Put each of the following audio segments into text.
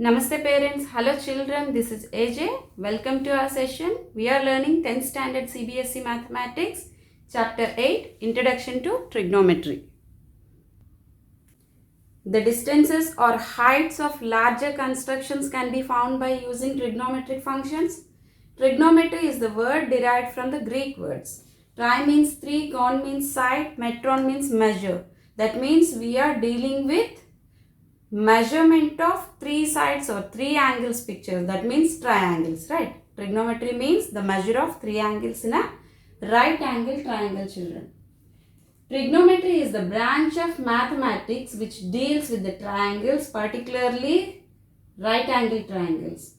Namaste parents, hello children, this is AJ. Welcome to our session. We are learning 10th standard CBSE Mathematics, Chapter 8, Introduction to Trigonometry. The distances or heights of larger constructions can be found by using trigonometric functions. Trigonometry is the word derived from the Greek words. Tri means three, gon means side, metron means measure. That means we are dealing with measurement of three sides or three angles pictures. That means triangles, right? Trigonometry means the measure of three angles in a right angle triangle, children. Trigonometry is the branch of mathematics which deals with the triangles, particularly right angle triangles.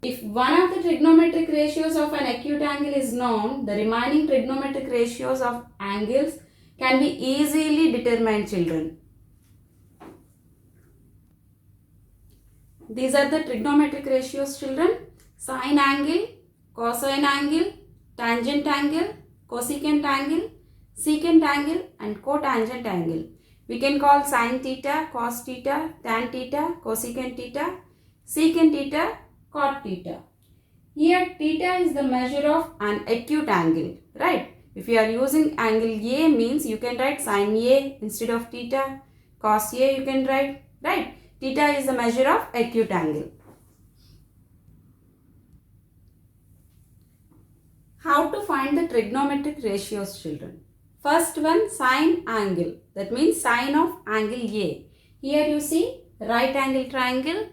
If one of the trigonometric ratios of an acute angle is known, the remaining trigonometric ratios of angles can be easily determined, children. These are the trigonometric ratios, children. Sine angle, cosine angle, tangent angle, cosecant angle, secant angle and cotangent angle. We can call sine theta, cos theta, tan theta, cosecant theta, secant theta, cot theta. Here theta is the measure of an acute angle, right? If you are using angle A means you can write sine A instead of theta, cos A you can write, right? Theta is the measure of acute angle. How to find the trigonometric ratios, children? First one, sine angle. That means sine of angle A. Here you see right angle triangle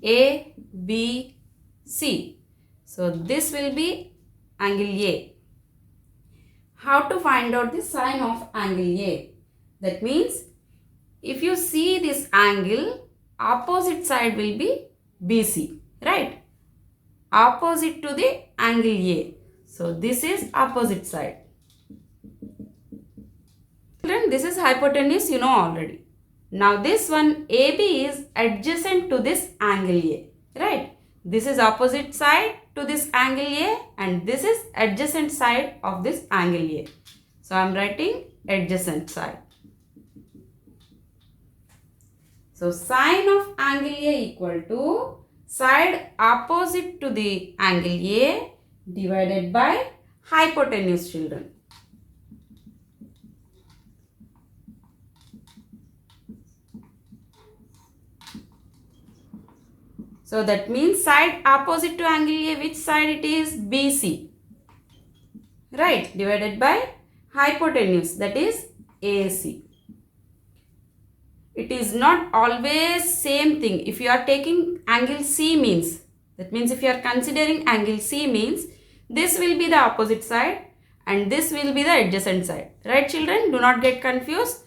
A, B, C. So this will be angle A. How to find out the sine of angle A? That means if you see this angle, opposite side will be BC, right? Opposite to the angle A. So this is opposite side. Children, this is hypotenuse, you know already. Now this one AB is adjacent to this angle A, right? This is opposite side to this angle A and this is adjacent side of this angle A. So I am writing adjacent side. So sine of angle A equal to side opposite to the angle A divided by hypotenuse, children. So that means side opposite to angle A, which side it is? BC. Right, divided by hypotenuse, that is AC. It is not always same thing. If you are taking angle C means, that means if you are considering angle C means, this will be the opposite side and this will be the adjacent side. Right, children? Do not get confused.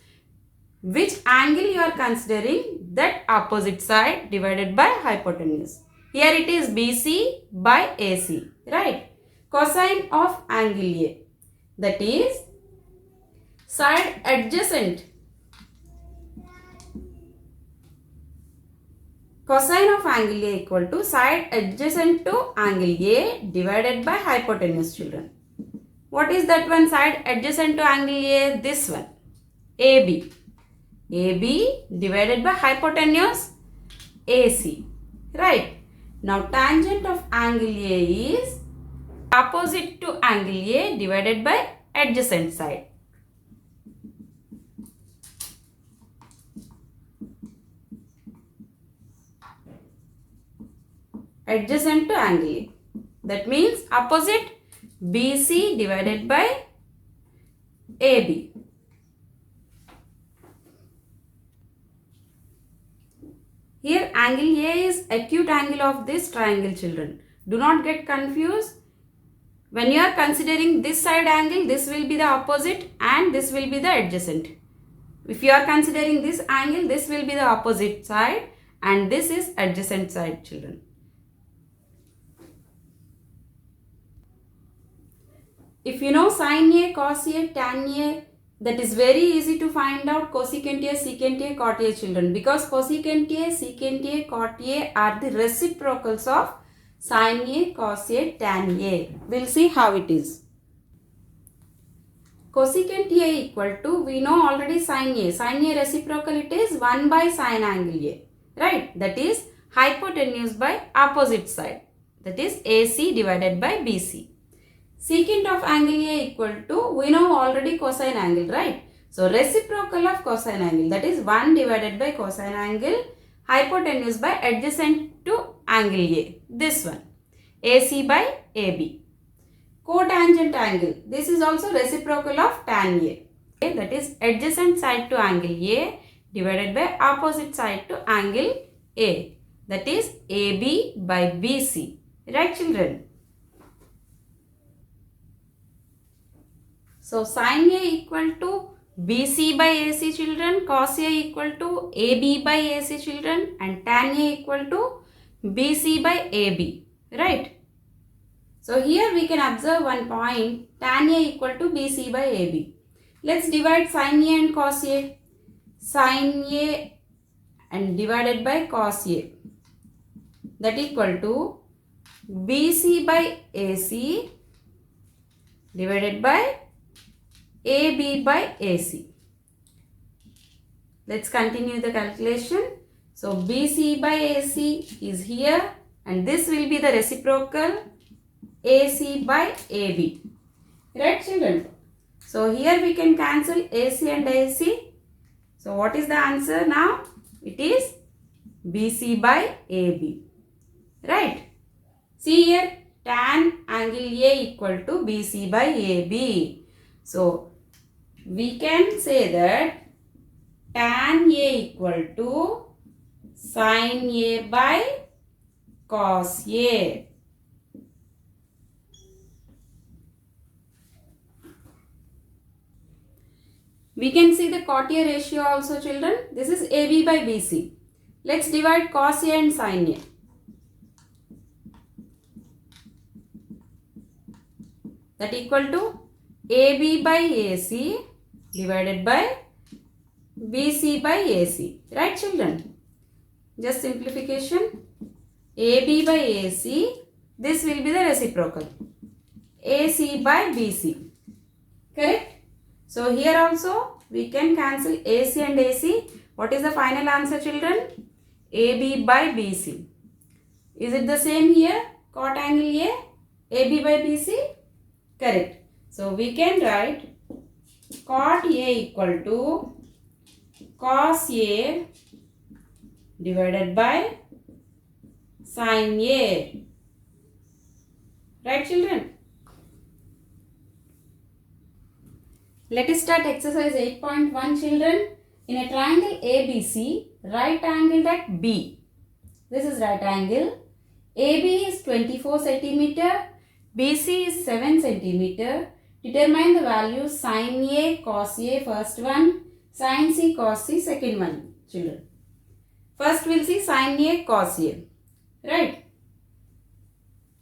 Which angle you are considering, that opposite side divided by hypotenuse. Here it is BC by AC. Right? Cosine of angle A. That is side adjacent. Cosine of angle A equal to side adjacent to angle A divided by hypotenuse, children. What is that one side adjacent to angle A? This one. AB. AB divided by hypotenuse AC. Right. Now tangent of angle A is opposite to angle A divided by adjacent side. Adjacent to angle A. That means opposite BC divided by AB. Here angle A is acute angle of this triangle, children. Do not get confused. When you are considering this side angle, this will be the opposite and this will be the adjacent. If you are considering this angle, this will be the opposite side and this is adjacent side, children. If you know sine A, cos A, tan A, that is very easy to find out cosecant A, secant A, cot A, children, because cosecant A, secant A, cot A are the reciprocals of sine A, cos A, tan A. We'll see how it is. Cosecant A equal to, we know already sine A. Sine A reciprocal it is 1 by sine angle A. Right? That is hypotenuse by opposite side, that is AC divided by BC. Secant of angle A equal to, we know already cosine angle, right? So reciprocal of cosine angle, that is 1 divided by cosine angle, hypotenuse by adjacent to angle A, this one, AC by AB. Cotangent angle, this is also reciprocal of tan A, okay, that is adjacent side to angle A divided by opposite side to angle A, that is AB by BC, right children? So sin A equal to BC by AC children, cos A equal to AB by AC children, and tan A equal to BC by AB, right? So here we can observe one point, tan A equal to BC by AB. Let's divide sin A and cos A. Sin A and divided by cos A, that equal to BC by AC divided by AB by AC. Let's continue the calculation. So BC by AC is here and this will be the reciprocal AC by AB. Right children? So here we can cancel AC and AC. So what is the answer now? It is BC by AB. Right? See here, tan angle A equal to BC by AB. So we can say that tan A equal to sin A by cos A. We can see the Cottier ratio also children. This is AB by BC. Let's divide cos A and sin A. That equal to AB by AC divided by BC by AC. Right children? Just simplification. AB by AC. This will be the reciprocal. AC by BC. Correct? So here also we can cancel AC and AC. What is the final answer children? AB by BC. Is it the same here? Cot angle A, AB by BC? Correct. So we can write cot A equal to cos A divided by sin A. Right children? Let us start exercise 8.1 children. In a triangle ABC, right angled at B. This is right angle. AB is 24 cm, BC is 7 cm. Determine the values sin A, cos A, first one, sin C, cos C, second one, children. First we'll see sin A, cos A. Right?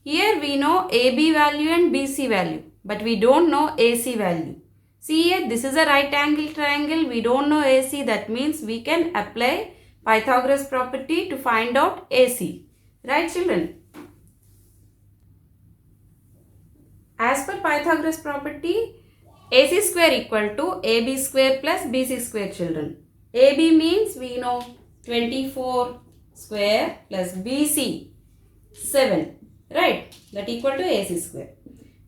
Here we know AB value and BC value, but we don't know AC value. See here, this is a right angle triangle. We don't know AC. That means we can apply Pythagoras property to find out AC. Right children? As per Pythagoras property, AC square equal to AB square plus BC square children. AB means we know 24 square plus BC 7. Right? That equal to AC square.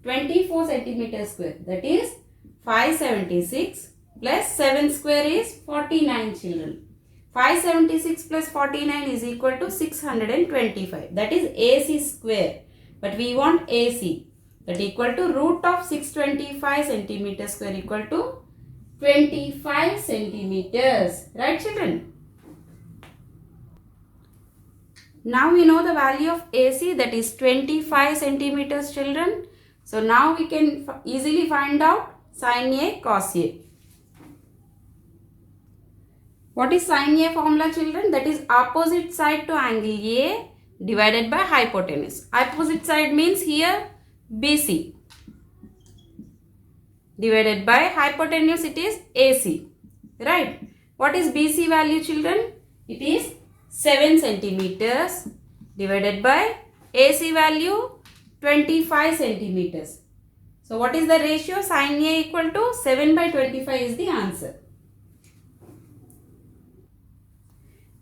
24 centimeter square. That is 576 plus 7 square is 49 children. 576 plus 49 is equal to 625. That is AC square. But we want AC. That equal to root of 625 centimeter square equal to 25 centimeters. Right children? Now we know the value of AC, that is 25 centimeters children. So now we can easily find out sin A, cos A. What is sin A formula children? That is opposite side to angle A divided by hypotenuse. Opposite side means here BC divided by hypotenuse, it is AC. Right? What is BC value children? It is 7 centimeters divided by AC value 25 centimeters. So what is the ratio? Sin A equal to 7 by 25 is the answer.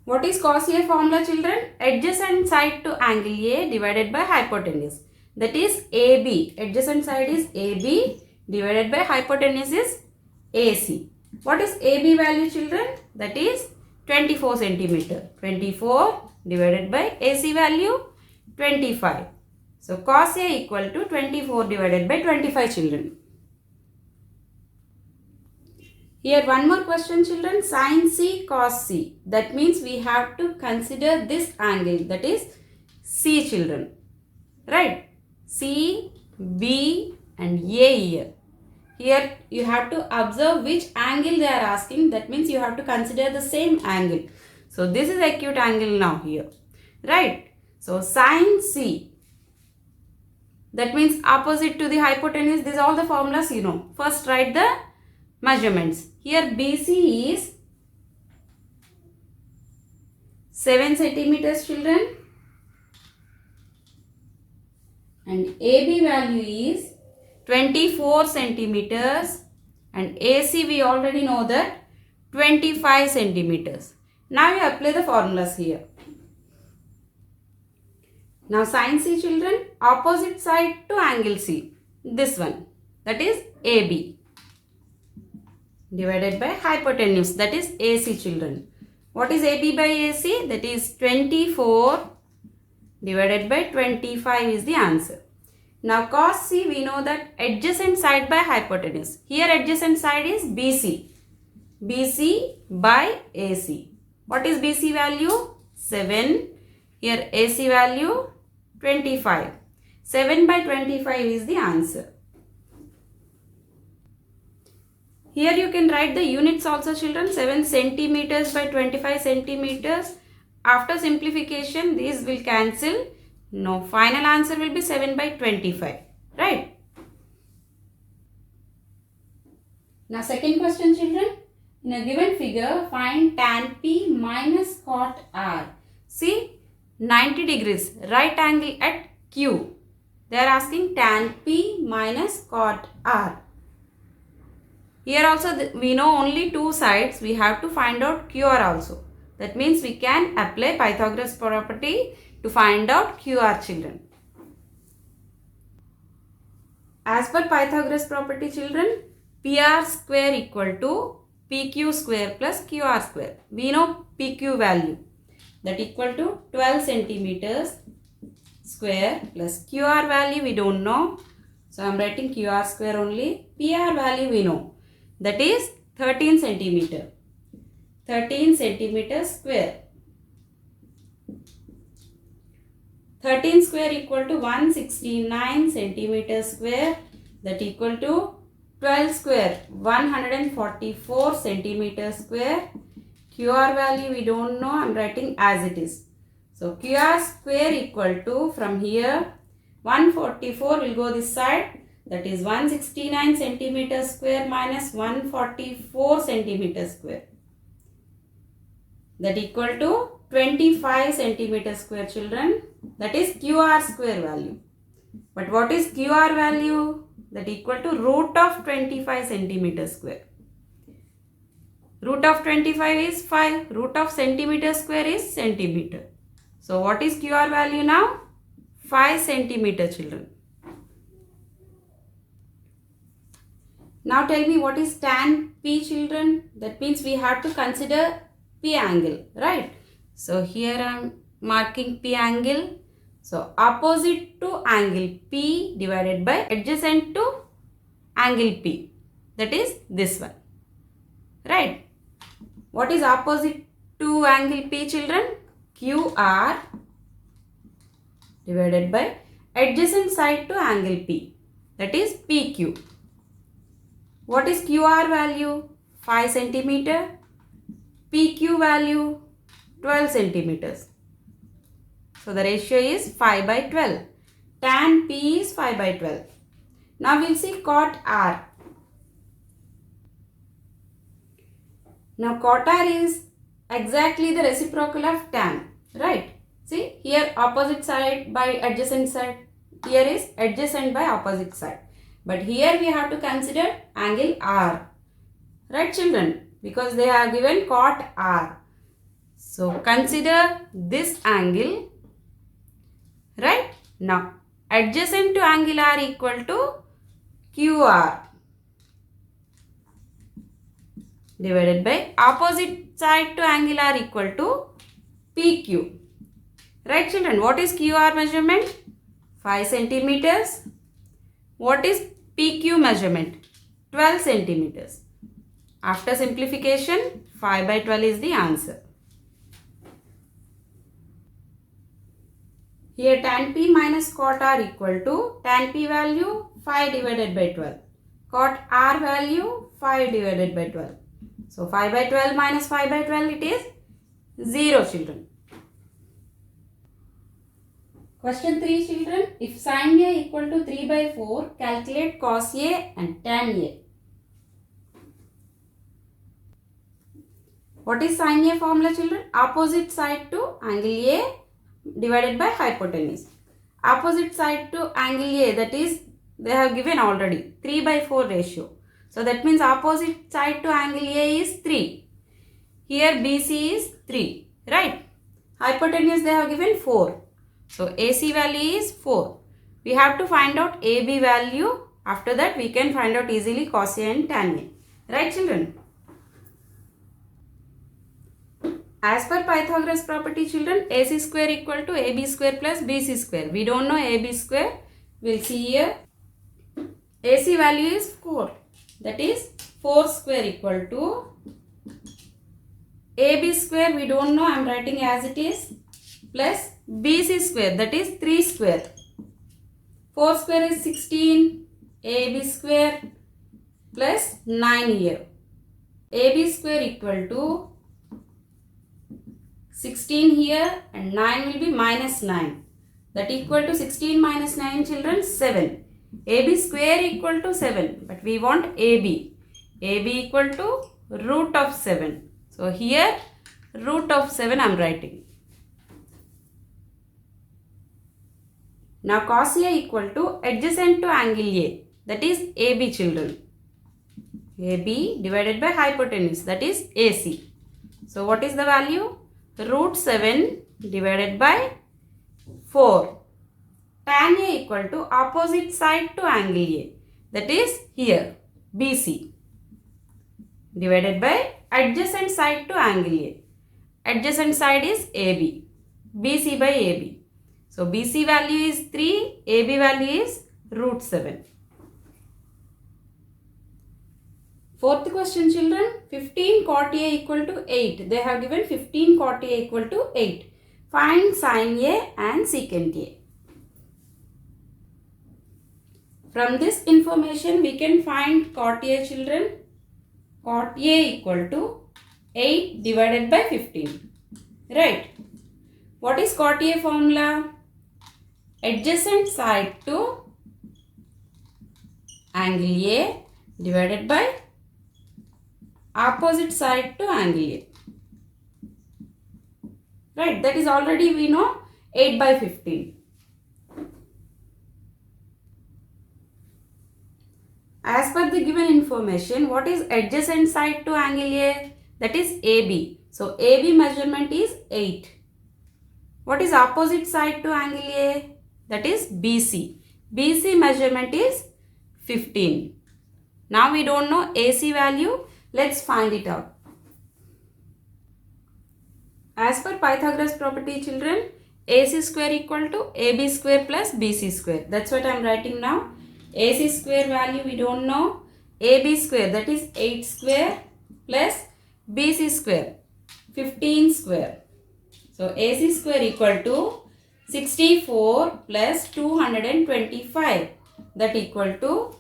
What is cos A formula, children? Adjacent side to angle A divided by hypotenuse. That is AB. Adjacent side is AB divided by hypotenuse is AC. What is AB value, children? That is 24 centimeter. 24 divided by AC value 25. So cos A equal to 24 divided by 25, children. Here one more question, children. Sin C cos C. That means we have to consider this angle, that is C, children. Right? C, B and A here. Here you have to observe which angle they are asking. That means you have to consider the same angle. So this is acute angle now here. Right? So sin C. That means opposite to the hypotenuse. These are all the formulas you know. First write the measurements. Here BC is 7 centimeters, children. And AB value is 24 centimeters. And AC we already know that 25 centimeters. Now you apply the formulas here. Now sin C, children, opposite side to angle C. This one, that is AB. Divided by hypotenuse, that is AC, children. What is AB by AC? That is 24 divided by 25 is the answer. Now cos C, we know that adjacent side by hypotenuse. Here adjacent side is BC. BC by AC. What is BC value? 7. Here AC value 25. 7 by 25 is the answer. Here you can write the units also, children. 7 centimeters by 25 centimeters. After simplification, these will cancel. No, final answer will be 7 by 25. Right? Now second question, children. In a given figure, find tan P minus cot R. See, 90 degrees, right angle at Q. They are asking tan P minus cot R. Here also we know only two sides. We have to find out QR also. That means we can apply Pythagoras property to find out QR, children. As per Pythagoras property, children, PR square equal to PQ square plus QR square. We know PQ value. That equal to 12 centimeters square plus QR value we don't know. So I am writing QR square only. PR value we know. That is 13 centimeter. 13 centimeter square. 13 square equal to 169 centimeter square. That equal to 12 square 144 centimeter square. QR value we don't know. I am writing as it is. So QR square equal to, from here 144 will go this side. That is 169 centimeter square minus 144 centimeter square. That equal to 25 centimeter square, children. That is QR square value. But what is QR value? That equal to root of 25 centimeter square. Root of 25 is 5. Root of centimeter square is centimeter. So what is QR value now? 5 centimeter, children. Now tell me what is tan P, children. That means we have to consider P angle, right? So here I am marking P angle. So opposite to angle P divided by adjacent to angle P. That is this one, right? What is opposite to angle P, children? QR divided by adjacent side to angle P. That is PQ. What is QR value? 5 centimeter. PQ value 12 centimeters. So the ratio is 5 by 12. Tan P is 5 by 12. Now we will see cot R. Now cot R is exactly the reciprocal of tan, right? See, here opposite side by adjacent side. Here is adjacent by opposite side. But here we have to consider angle R. Right, children? Because they are given cot R. So consider this angle, right? Now adjacent to angle R equal to QR divided by opposite side to angle R equal to PQ. Right children, what is QR measurement? 5 centimeters. What is PQ measurement? 12 centimeters. After simplification, 5 by 12 is the answer. Here tan P minus cot R equal to tan P value 5 divided by 12. Cot R value 5 divided by 12. So 5 by 12 minus 5 by 12 it is 0 children. Question 3 children. If sin A equal to 3 by 4, calculate cos A and tan A. What is sin A formula children? Opposite side to angle A divided by hypotenuse. Opposite side to angle A, that is they have given already 3 by 4 ratio. So that means opposite side to angle A is 3. Here BC is 3, right? Hypotenuse they have given 4. So AC value is 4. We have to find out AB value. After that we can find out easily cos A and tan A. Right children? As per Pythagoras property children, AC square equal to AB square plus BC square. We don't know AB square. We'll see here. AC value is 4. That is 4 square equal to AB square. We don't know. I am writing as it is. Plus BC square. That is 3 square. 4 square is 16. AB square plus 9 here. AB square equal to 16 here and 9 will be minus 9. That equal to 16 minus 9 children 7. AB square equal to 7. But we want AB. AB equal to root of 7. So here root of 7 I am writing. Now cos A equal to adjacent to angle A. That is AB children. AB divided by hypotenuse. That is AC. So what is the value? Root 7 divided by 4. Tan A equal to opposite side to angle A. That is here BC divided by adjacent side to angle A. Adjacent side is AB. BC by AB. So BC value is 3. AB value is root 7. Fourth question children, 15 cot A equal to 8. They have given 15 cot A equal to 8. Find sin A and secant A. From this information we can find cot A children. Cot A equal to 8 divided by 15. Right. What is cot A formula? Adjacent side to angle A divided by opposite side to angle A. Right, that is already we know 8 by 15. As per the given information, what is adjacent side to angle A? That is AB. So AB measurement is 8. What is opposite side to angle A? That is BC. BC measurement is 15. Now we don't know AC value. Let's find it out. As per Pythagoras property children, AC square equal to AB square plus BC square. That's what I am writing now. AC square value we don't know. AB square, that is 8 square plus BC square 15 square. So AC square equal to 64 plus 225. That equal to,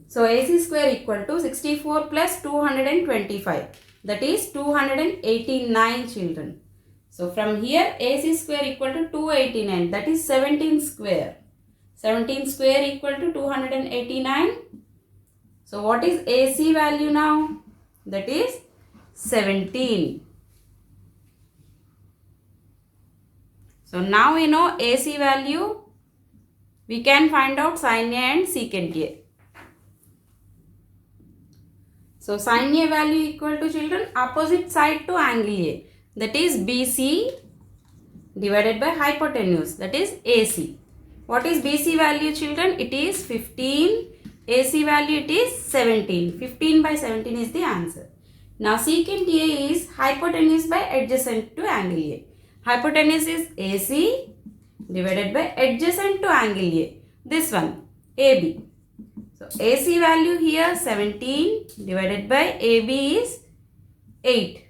so AC square equal to 64 plus 225. That is 289 children. So from here AC square equal to 289. That is 17 square. 17 square equal to 289. So what is AC value now? That is 17. So now we know AC value. We can find out sin A and secant A. So sin A value equal to children opposite side to angle A, that is BC divided by hypotenuse, that is AC. What is BC value children? It is 15. AC value it is 17. 15 by 17 is the answer. Now secant A is hypotenuse by adjacent to angle A. Hypotenuse is AC divided by adjacent to angle A. This one AB. So AC value here 17 divided by AB is 8.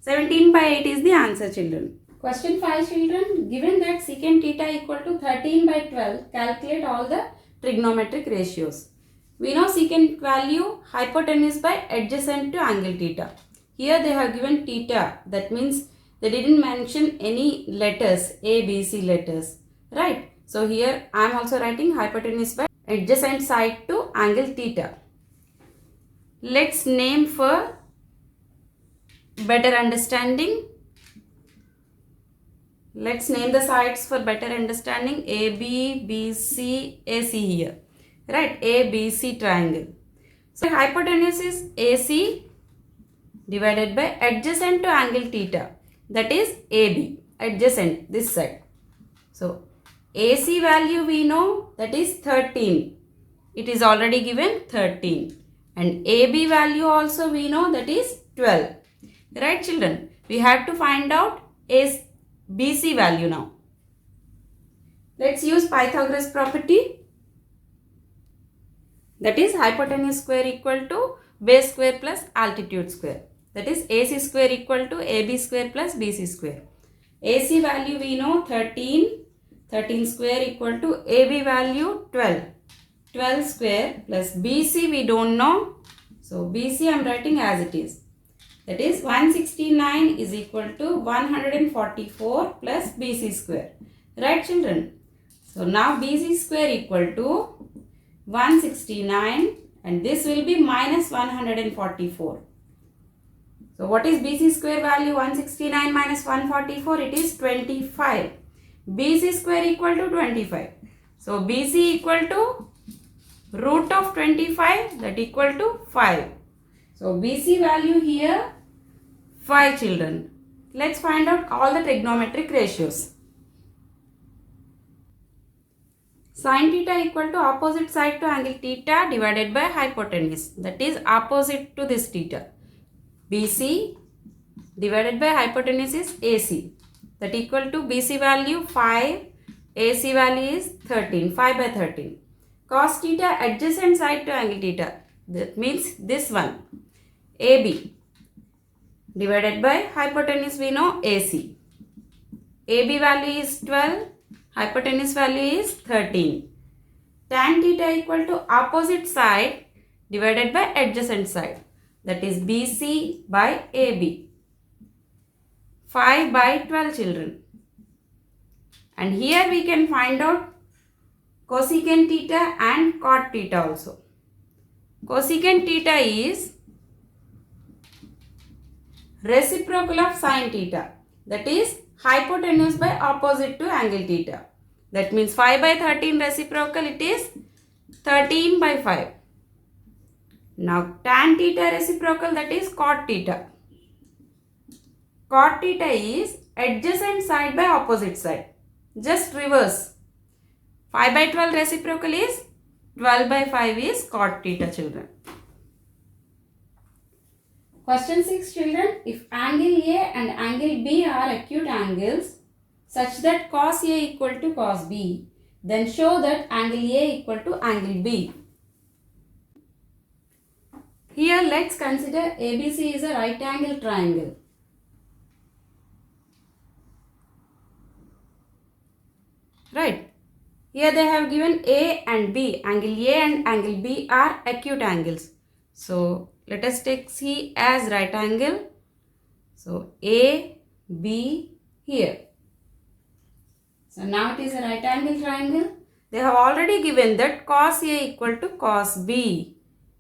17 by 8 is the answer children. Question 5 children. Given that secant theta equal to 13 by 12, calculate all the trigonometric ratios. We know secant value hypotenuse by adjacent to angle theta. Here they have given theta, that means they didn't mention any letters, A, B, C letters, right? So here I am also writing hypotenuse by adjacent side to angle theta. Let's name for better understanding. Let's name the sides for better understanding. AB, BC, AC here. Right? ABC triangle. So hypotenuse is AC divided by adjacent to angle theta. That is AB. Adjacent, this side. So AC value we know, that is 13. It is already given 13. And AB value also we know, that is 12. Right children? We have to find out BC value now. Let's use Pythagoras property. That is hypotenuse square equal to base square plus altitude square. That is AC square equal to AB square plus BC square. AC value we know 13. 13 square equal to AB value 12. 12 square plus BC we don't know. So BC I am writing as it is. That is 169 is equal to 144 plus BC square. Right children? So now BC square equal to 169 and this will be minus 144. So what is BC square value? 169 minus 144, it is 25. BC square equal to 25. So BC equal to root of 25, that equal to 5. So BC value here 5 children. Let's find out all the trigonometric ratios. Sin theta equal to opposite side to angle theta divided by hypotenuse. That is opposite to this theta. BC divided by hypotenuse is AC. That equal to BC value 5. AC value is 13. 5 by 13. Cos theta adjacent side to angle theta. That means this one. AB divided by hypotenuse we know AC. AB value is 12. Hypotenuse value is 13. Tan theta equal to opposite side divided by adjacent side. That is BC by AB. 5 by 12 children. And here we can find out cosecant theta and cot theta also. Cosecant theta is reciprocal of sin theta. That is hypotenuse by opposite to angle theta. That means 5 by 13 reciprocal, it is 13 by 5. Now tan theta reciprocal, that is cot theta. Cot theta is adjacent side by opposite side. Just reverse. 5 by 12 reciprocal is 12 by 5 is cot theta children. Question 6 children. If angle A and angle B are acute angles such that cos A equal to cos B, then show that angle A equal to angle B. Here let's consider ABC is a right angle triangle. Right. Here they have given A and B. Angle A and angle B are acute angles. So let us take C as right angle. So A, B here. So now it is a right angle triangle. They have already given that cos A equal to cos B.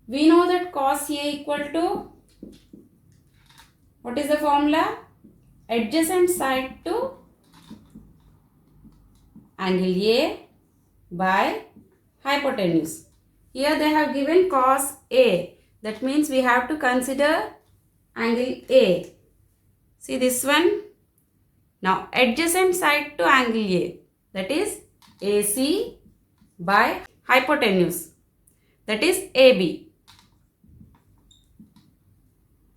We know that cos A equal to, what is the formula? Adjacent side to angle A by hypotenuse. Here they have given cos A. That means we have to consider angle A. See this one. Now adjacent side to angle A, that is AC by hypotenuse, that is AB.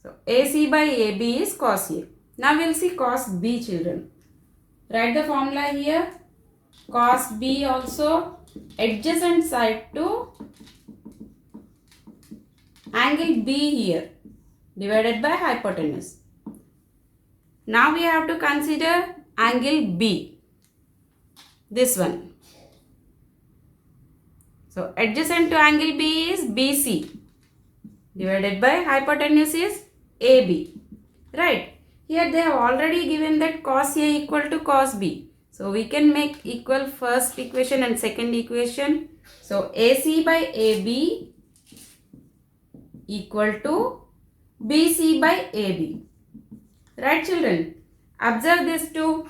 So AC by AB is cos A. Now we will see cos B, children. Write the formula here. Cos B also adjacent side to angle B here divided by hypotenuse. Now we have to consider angle B, this one. So adjacent to angle B is BC divided by hypotenuse is AB, right? Here they have already given that cos A equal to cos B. So we can make equal first equation and second equation. So AC by AB equal to BC by AB. Right, children? Observe this two.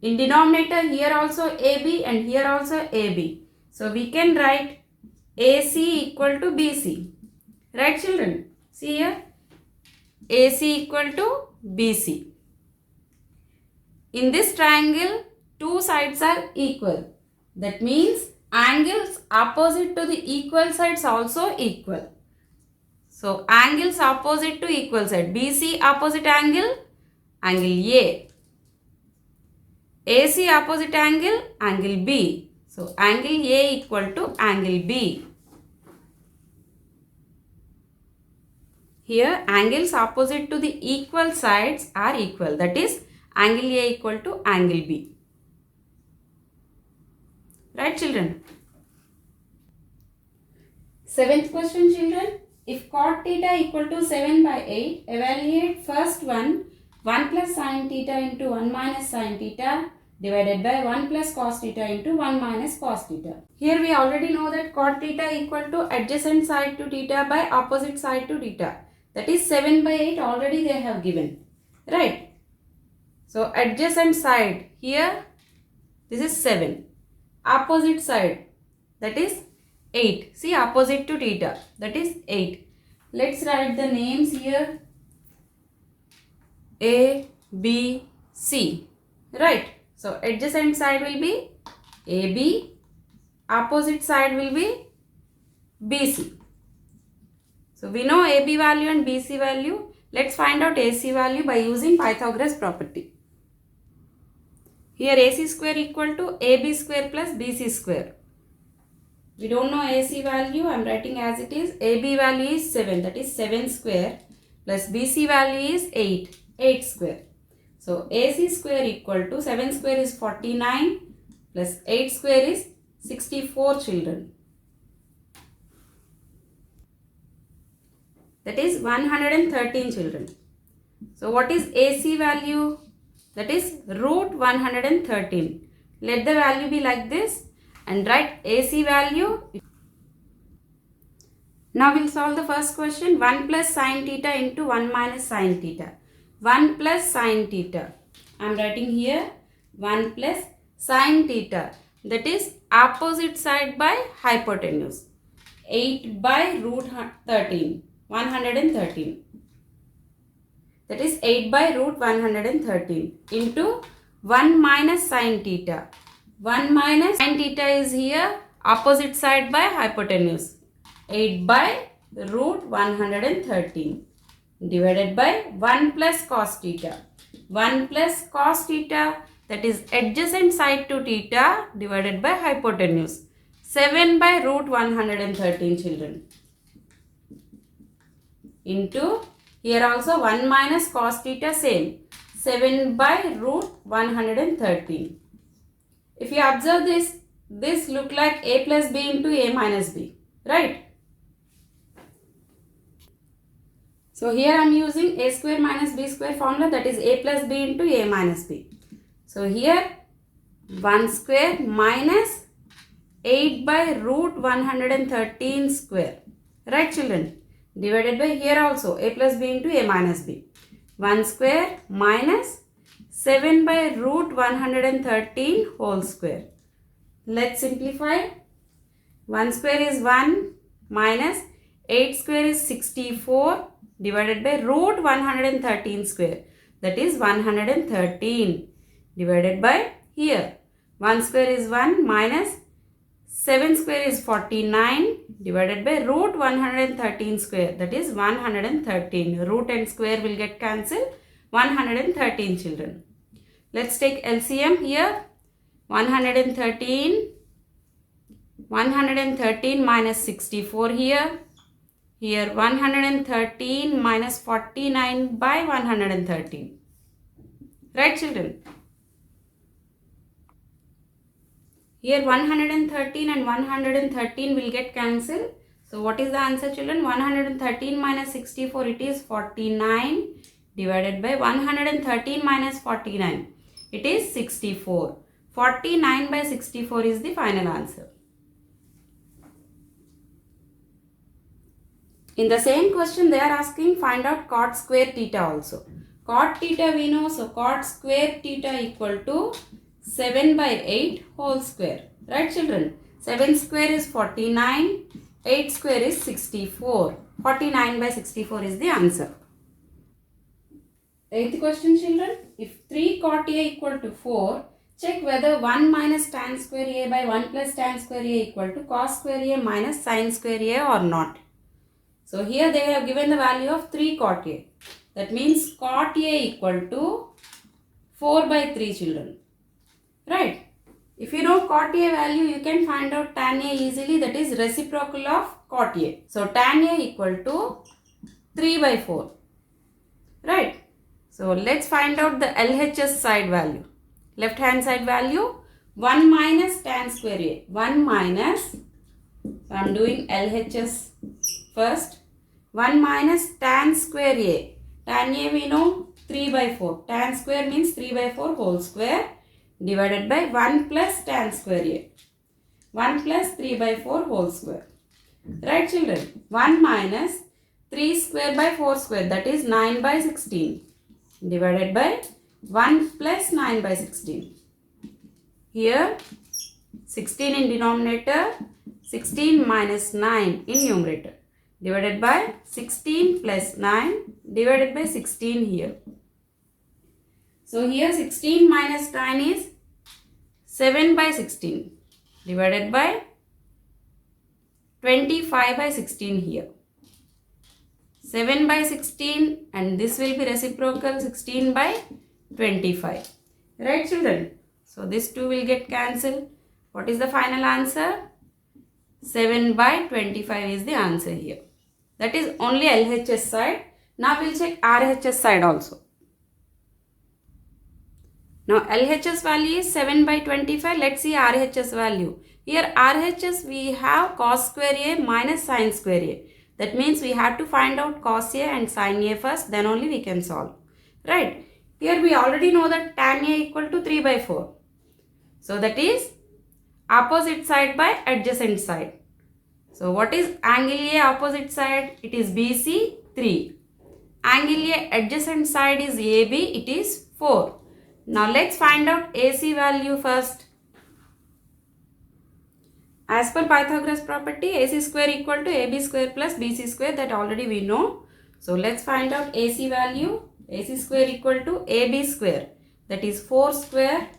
In denominator here also AB and here also AB. So we can write AC equal to BC. Right, children? See here. AC equal to BC. In this triangle, two sides are equal. That means angles opposite to the equal sides also equal. So angles opposite to equal side. BC opposite angle, angle A. AC opposite angle, angle B. So angle A equal to angle B. Here angles opposite to the equal sides are equal. That is angle A equal to angle B. Right, children? Seventh question, children. If cot theta equal to 7 by 8, evaluate first one 1 plus sin theta into 1 minus sin theta divided by 1 plus cos theta into 1 minus cos theta. Here we already know that cot theta equal to adjacent side to theta by opposite side to theta. That is 7 by 8 already they have given. Right. So adjacent side here, this is 7. Opposite side, that is 8. See, opposite to theta, that is 8. Let's write the names here. A, B, C. Right. So adjacent side will be AB. Opposite side will be BC. So we know AB value and BC value. Let's find out AC value by using Pythagoras property. Here AC square equal to AB square plus BC square. We don't know AC value. I am writing as it is. AB value is 7. That is 7 square plus BC value is 8. 8 square. So AC square equal to 7 square is 49 plus 8 square is 64, children. That is 113, children. So what is AC value? That is root 113. Let the value be like this and write AC value. Now we'll solve the first question. 1 plus sin theta into 1 minus sin theta. 1 plus sin theta. I am writing here 1 plus sin theta. That is opposite side by hypotenuse. 8 by root 13. 113. That is 8 by root 113 into 1 minus sin theta. 1 minus sin theta is here opposite side by hypotenuse. 8 by root 113 divided by 1 plus cos theta. 1 plus cos theta, that is adjacent side to theta divided by hypotenuse. 7 by root 113, children. Into here also 1 minus cos theta, same. 7 by root 113. If you observe this look like A plus B into A minus B. Right? So here I am using A square minus B square formula, that is A plus B into A minus B. So here 1 square minus 8 by root 113 square. Right, children? Divided by here also A plus B into A minus B. 1 square minus 7 by root 113 whole square. Let's simplify. 1 square is 1 minus 8 square is 64 divided by root 113 square, that is 113 divided by here 1 square is 1 minus 7 square is 49 divided by root 113 square, that is 113. Root and square will get cancelled. 113 children. Let's take LCM here. 113 minus 64 here. Here 113 minus 49 by 113. Right children? Here 113 and 113 will get cancelled. So what is the answer children? 113 minus 64, it is 49 divided by 113 minus 49. It is 64. 49 by 64 is the final answer. In the same question they are asking find out cot square theta also. Cot theta we know, so cot square theta equal to 7 by 8 whole square. Right children? 7 square is 49, 8 square is 64. 49 by 64 is the answer. 8th question children. If 3 cot A equal to 4, check whether 1 minus tan square A by 1 plus tan square A equal to cos square A minus sin square A or not. So here they have given the value of 3 cot A. That means cot A equal to 4 by 3 children. Right? If you know cot A value, you can find out tan A easily, that is reciprocal of cot A. So tan A equal to 3 by 4. Right? So let's find out the LHS side value. Left hand side value 1 minus tan square A. 1 minus, so I am doing LHS first. 1 minus tan square A. Tan A we know 3 by 4. Tan square means 3 by 4 whole square divided by 1 plus tan square A. 1 plus 3 by 4 whole square. Right children? 1 minus 3 square by 4 square, that is 9 by 16 divided by 1 plus 9 by 16. Here 16 in denominator, 16 minus 9 in numerator divided by 16 plus 9 divided by 16 here. So here 16 minus 9 is 7 by 16 divided by 25 by 16 here. 7 by 16 and this will be reciprocal 16 by 25. Right children? So this 2 will get cancelled. What is the final answer? 7 by 25 is the answer here. That is only LHS side. Now we will check RHS side also. Now LHS value is 7 by 25. Let's see RHS value. Here RHS we have cos square A minus sin square A. That means we have to find out cos A and sin A first, then only we can solve. Right? Here we already know that tan A equal to 3 by 4. So that is opposite side by adjacent side. So what is angle A opposite side? It is BC 3. Angle A adjacent side is AB. It is 4. Now let's find out AC value first. As per Pythagoras property, AC square equal to AB square plus BC square, that already we know. So let's find out AC value. AC square equal to AB square, that is 4 square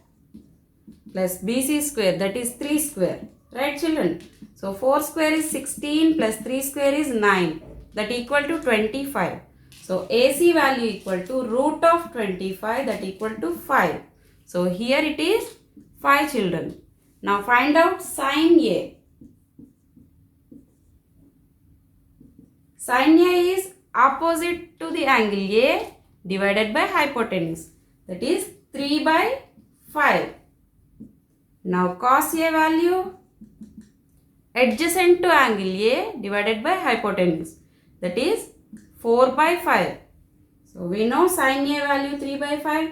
plus BC square, that is 3 square. Right children? So 4 square is 16 plus 3 square is 9, that equal to 25. So AC value equal to root of 25, that equal to 5. So here it is 5 children. Now find out sin A. Sin A is opposite to the angle A divided by hypotenuse, that is 3 by 5. Now cos A value adjacent to angle A divided by hypotenuse, that is 4 by 5. So we know sin A value 3 by 5,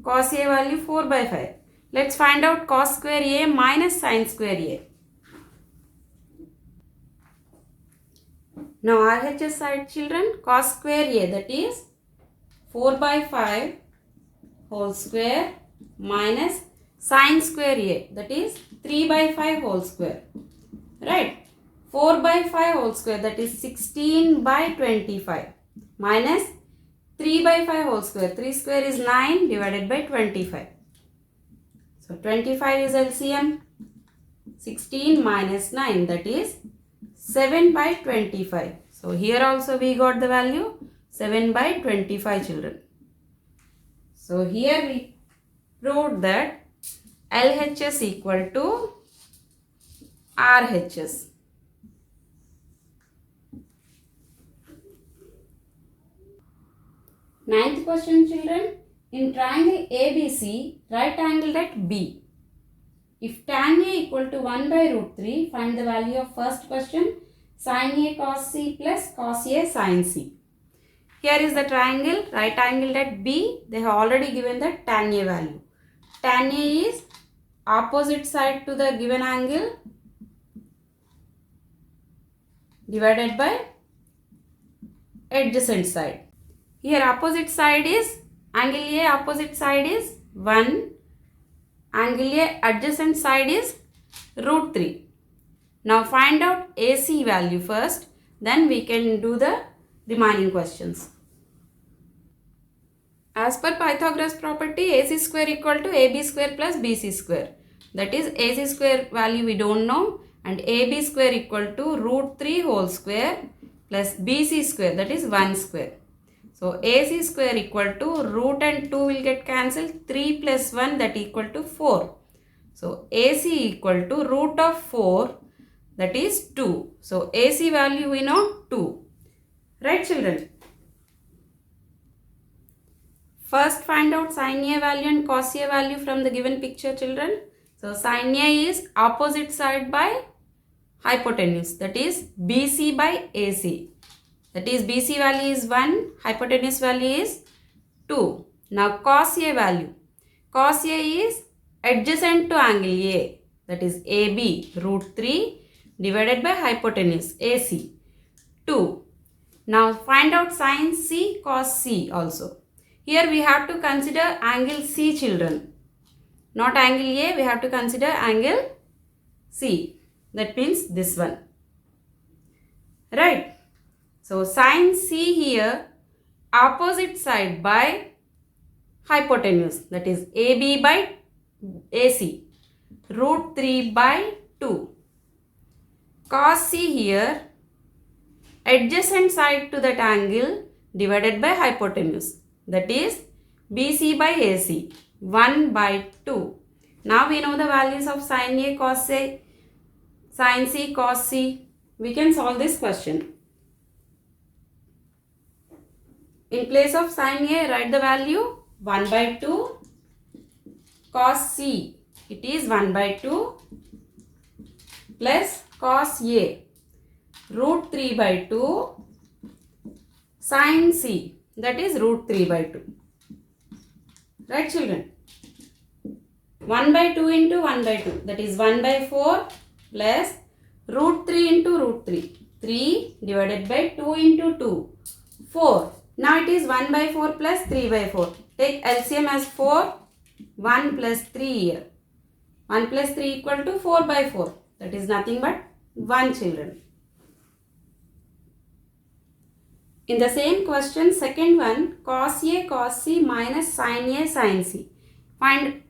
cos A value 4 by 5. Let's find out cos square A minus sin square A. Now RHS side children, cos square A, that is 4 by 5 whole square minus sin square A, that is 3 by 5 whole square. Right? 4 by 5 whole square, that is 16 by 25, minus 3 by 5 whole square. 3 square is 9 divided by 25. So 25 is LCM. 16 minus 9, that is 7 by 25. So here also we got the value 7 by 25, children. So here we proved that LHS equal to RHS. Ninth question, children. In triangle ABC, right angled at B. If tan A equal to 1 by root 3, find the value of first question, sin A cos C plus cos A sin C. Here is the triangle, right angled at B. They have already given the tan A value. Tan A is opposite side to the given angle divided by adjacent side. Here opposite side is, angle A opposite side is 1. Angle A adjacent side is root 3. Now find out AC value first, then we can do the remaining questions. As per Pythagoras property, AC square equal to AB square plus BC square. That is, AC square value we don't know, and AB square equal to root 3 whole square plus BC square, that is 1 square. So AC square equal to root and 2 will get cancelled. 3 plus 1, that equal to 4. So AC equal to root of 4, that is 2. So AC value we know 2. Right, children? First find out sin A value and cos A value from the given picture, children. So sin A is opposite side by hypotenuse, that is BC by AC. That is BC value is 1, hypotenuse value is 2. Now cos A value. Cos A is adjacent to angle A, that is AB, root 3 divided by hypotenuse AC, 2. Now find out sin C cos C also. Here we have to consider angle C, children. Not angle A, we have to consider angle C. That means this one. Right. So sin C here opposite side by hypotenuse, that is AB by AC, root 3 by 2. Cos C here adjacent side to that angle divided by hypotenuse, that is BC by AC, 1 by 2. Now we know the values of sin A cos A, sin C cos C. We can solve this question. In place of sin A, write the value 1 by 2. Cos C, it is 1 by 2 plus cos A, root 3 by 2, sin C, that is root 3 by 2. Right, children? 1 by 2 into 1 by 2, that is 1 by 4 plus root 3 into root 3. 3 divided by 2 into 2, 4. Now it is 1 by 4 plus 3 by 4. Take LCM as 4, 1 plus 3 here. 1 plus 3 equal to 4 by 4. That is nothing but 1, children. In the same question, second one, cos A cos C minus sin A sin C. Find,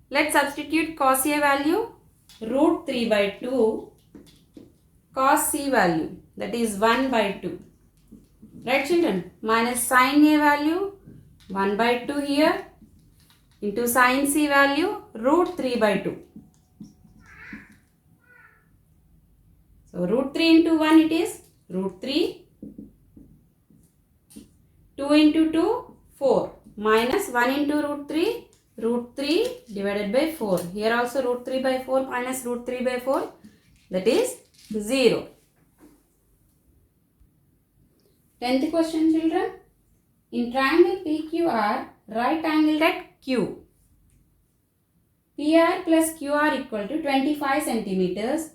let's substitute cos A value, root 3 by 2, cos C value, that is 1 by 2. Right, children? Minus sin A value 1 by 2 here into sin C value root 3 by 2. So root 3 into 1 it is root 3. 2 into 2 4 minus 1 into root 3 divided by 4. Here also root 3 by 4 minus root 3 by 4, that is 0. 10th question, children. In triangle PQR, right angled at Q. PR plus QR equal to 25 centimeters.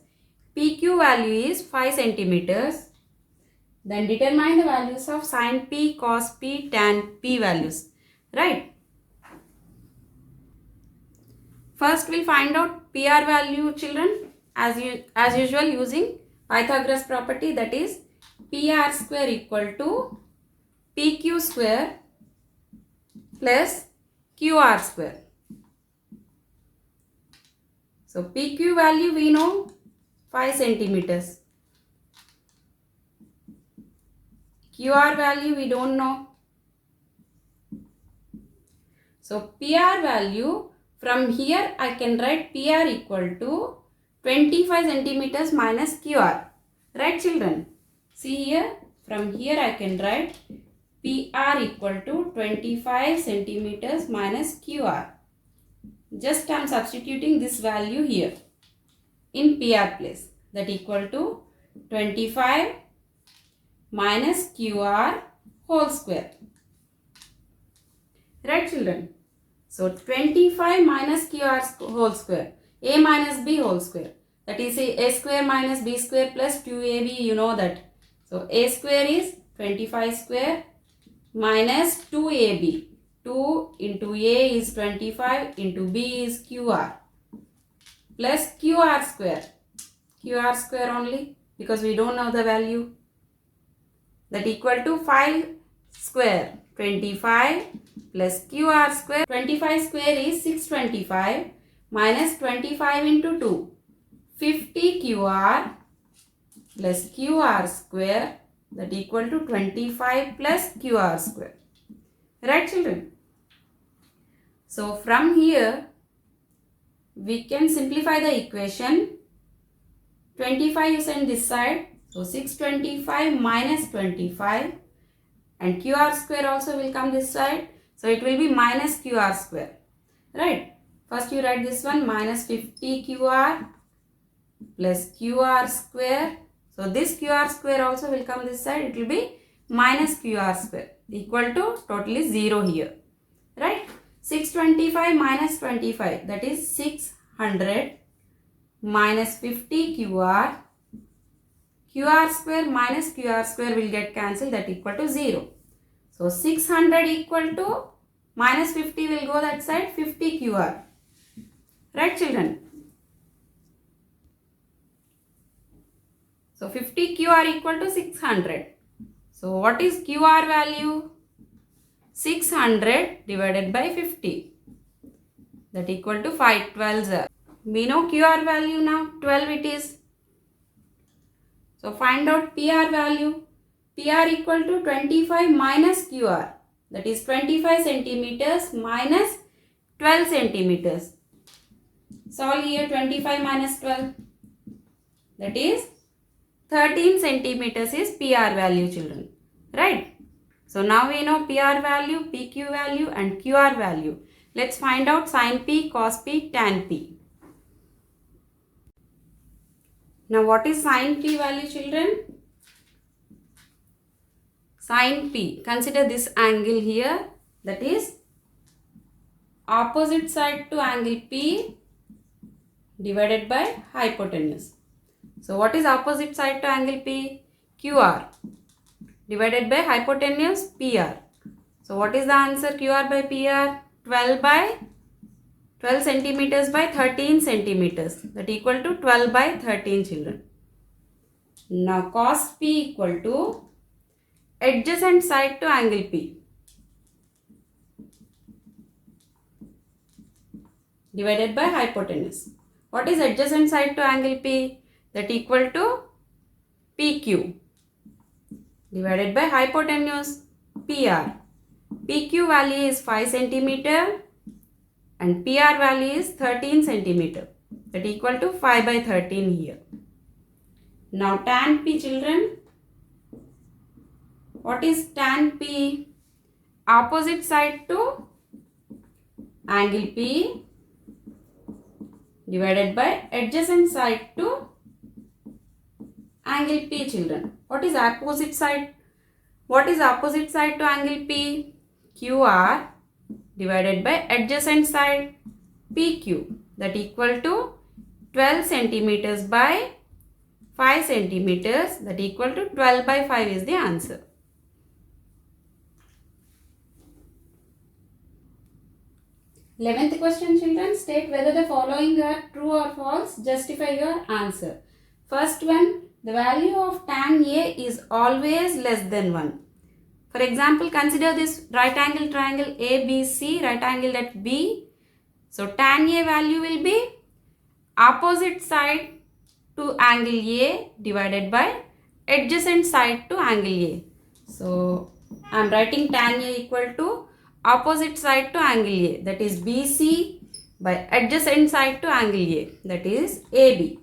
PQ value is 5 centimeters. Then determine the values of sin P, cos P, tan P values. Right? First we'll find out PR value, children, as usual using Pythagoras property, that is PR square equal to PQ square plus QR square. So PQ value we know 5 centimeters. QR value we don't know. So PR value, from here I can write PR equal to 25 centimeters minus QR. Right children? See here, from here I can write PR equal to 25 centimeters minus QR. Just I am substituting this value here in PR place, that equal to 25 minus QR whole square. Right children? So 25 minus QR whole square, A minus B whole square, that is A square minus B square plus 2AB, you know that. So A square is 25 square minus 2AB. 2 into A is 25 into B is QR plus QR square. QR square only because we don't know the value. That equal to 5 square, 25 plus QR square. 25 square is 625 minus 25 into 2. 50 QR plus QR square, that equal to 25 plus QR square. Right children? So from here we can simplify the equation. 25 you send this side. So 625 minus 25 and QR square also will come this side. So it will be minus QR square. Right? First you write this one, minus 50 QR plus QR square. So this QR square also will come this side. It will be minus QR square equal to totally 0 here. Right? 625 minus 25, that is 600 minus 50 QR. QR square minus QR square will get cancelled, that equal to 0. So 600 equal to minus 50 will go that side, 50 QR. Right children? So 50 QR equal to 600. So what is QR value? 600 divided by 50. That equal to 5 12s. We know QR value now, 12 it is. So find out PR value. PR equal to 25 minus QR. That is 25 centimeters minus 12 centimeters. Solve here 25 minus 12. That is 13 centimeters is PR value children. Right? So now we know PR value, PQ value and QR value. Let's find out sin P, cos P, tan P. Now what is sin P value children? Sin P, consider this angle here, that is opposite side to angle P divided by hypotenuse. So what is opposite side to angle P? QR divided by hypotenuse PR. So what is the answer? QR by PR? 12 centimeters by 13 centimeters. That equal to 12 by 13 children. Now cos P equal to adjacent side to angle P divided by hypotenuse. What is adjacent side to angle P? That equal to PQ divided by hypotenuse PR. PQ value is 5 centimeter and PR value is 13 centimeter. That equal to 5 by 13 here. Now tan P children. What is tan P? Opposite side to angle P divided by adjacent side to angle P children. What is opposite side? What is opposite side to angle P? QR divided by adjacent side PQ, that equal to 12 centimeters by 5 centimeters, that equal to 12 by 5 is the answer. Eleventh question children, state whether the following are true or false. Justify your answer. First one, the value of tan A is always less than 1. For example, consider this right angle triangle ABC, right angle at B. So tan A value will be opposite side to angle A divided by adjacent side to angle A. So I am writing tan A equal to opposite side to angle A, that is BC, by adjacent side to angle A, that is AB.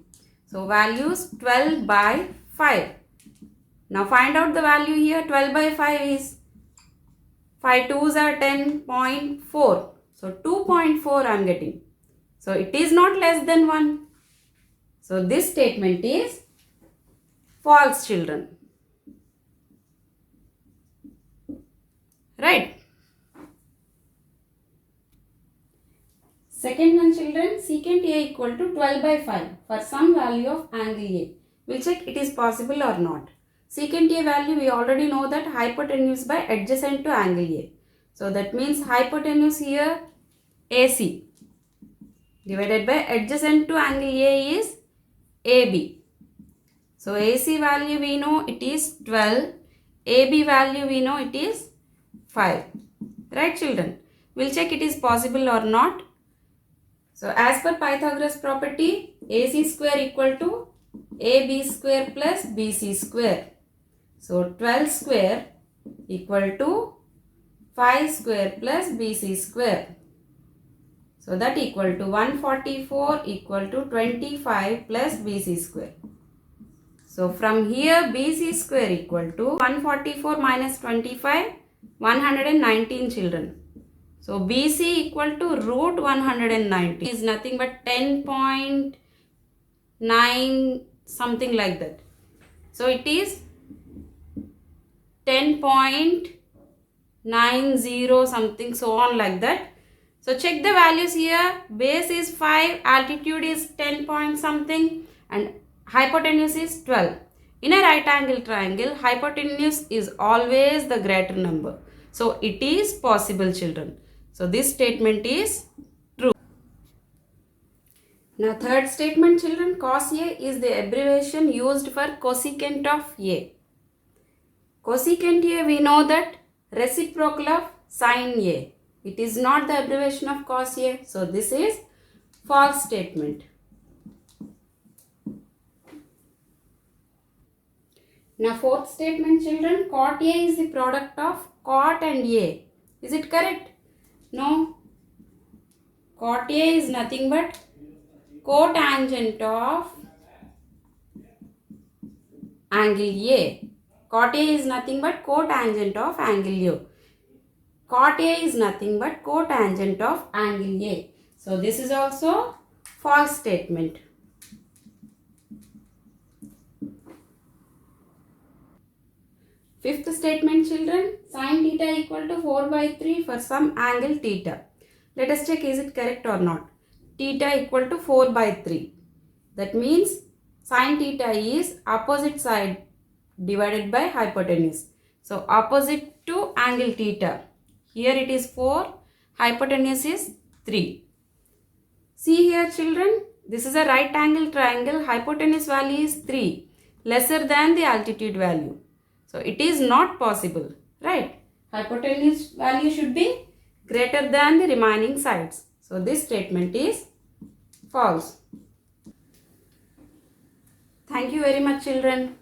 So values 12 by 5. Now find out the value here. 12 by 5 is 5 2s are 10.4. So 2.4 I am getting. So it is not less than 1. So this statement is false, children. Right? Second one, children, secant A equal to 12 by 5 for some value of angle A. We'll check it is possible or not. Secant A value, we already know that hypotenuse by adjacent to angle A. So that means hypotenuse here AC divided by adjacent to angle A is AB. So AC value we know it is 12. AB value we know it is 5. Right, children? We'll check it is possible or not. So as per Pythagoras property, AC square equal to AB square plus BC square. So 12 square equal to 5 square plus BC square. So that equal to 144 equal to 25 plus BC square. So from here BC square equal to 144 minus 25, 119, children. So BC equal to root 190 is nothing but 10.9 something like that. So it is 10.90 something, so on like that. So check the values here. Base is 5, altitude is 10 point something and hypotenuse is 12. In a right angle triangle, hypotenuse is always the greater number. So it is possible, children. So this statement is true. Now third statement, children, cos A is the abbreviation used for cosecant of A. Cosecant A, we know that reciprocal of sin A. It is not the abbreviation of cos A. So this is false statement. Now fourth statement, children, cot A is the product of cot and A. Is it correct? No. Cot A is nothing but cotangent of angle A. Cot A is nothing but cotangent of angle A. Cot A is nothing but cotangent of angle A. So this is also false statement. Fifth statement, children, sin theta equal to 4 by 3 for some angle theta. Let us check is it correct or not. Theta equal to 4 by 3. That means sin theta is opposite side divided by hypotenuse. So opposite to angle theta. Here it is 4, hypotenuse is 3. See here, children, this is a right angle triangle. Hypotenuse value is 3, lesser than the altitude value. So it is not possible, right? Hypotenuse value should be greater than the remaining sides. So this statement is false. Thank you very much, children.